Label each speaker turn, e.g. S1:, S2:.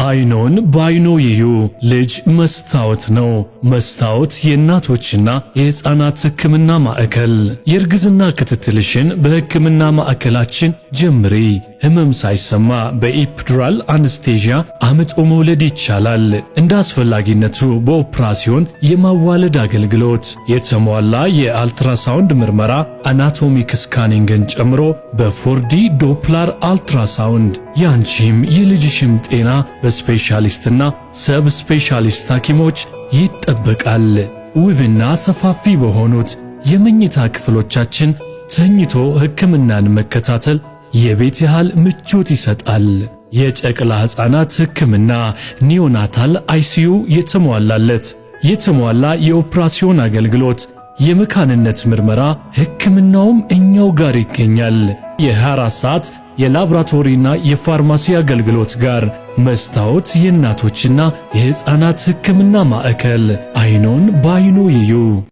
S1: አይኖን በአይኖ ይዩ። ልጅ መስታወት ነው። መስታወት የእናቶችና የሕፃናት ሕክምና ማዕከል። የእርግዝና ክትትልሽን በሕክምና ማዕከላችን ጀምሪ። ህመም ሳይሰማ በኢፒዱራል አንስቴዥያ አምጦ መውለድ ይቻላል። እንደ አስፈላጊነቱ በኦፕራሲዮን የማዋለድ አገልግሎት፣ የተሟላ የአልትራሳውንድ ምርመራ አናቶሚክ ስካኒንግን ጨምሮ በ4D ዶፕላር አልትራሳውንድ ያንቺም የልጅሽም ጤና በስፔሻሊስትና ሰብ ስፔሻሊስት ሐኪሞች ይጠበቃል። ውብና ሰፋፊ በሆኑት የመኝታ ክፍሎቻችን ተኝቶ ሕክምናን መከታተል የቤት ያህል ምቾት ይሰጣል። የጨቅላ ሕፃናት ሕክምና ኒዮናታል አይሲዩ የተሟላለት የተሟላ የኦፕራሲዮን አገልግሎት፣ የመካንነት ምርመራ ሕክምናውም እኛው ጋር ይገኛል። የ24 ሰዓት የላቦራቶሪና የፋርማሲ አገልግሎት ጋር መስታወት የእናቶችና የሕፃናት ሕክምና ማዕከል። አይኖን በአይኖ ይዩ።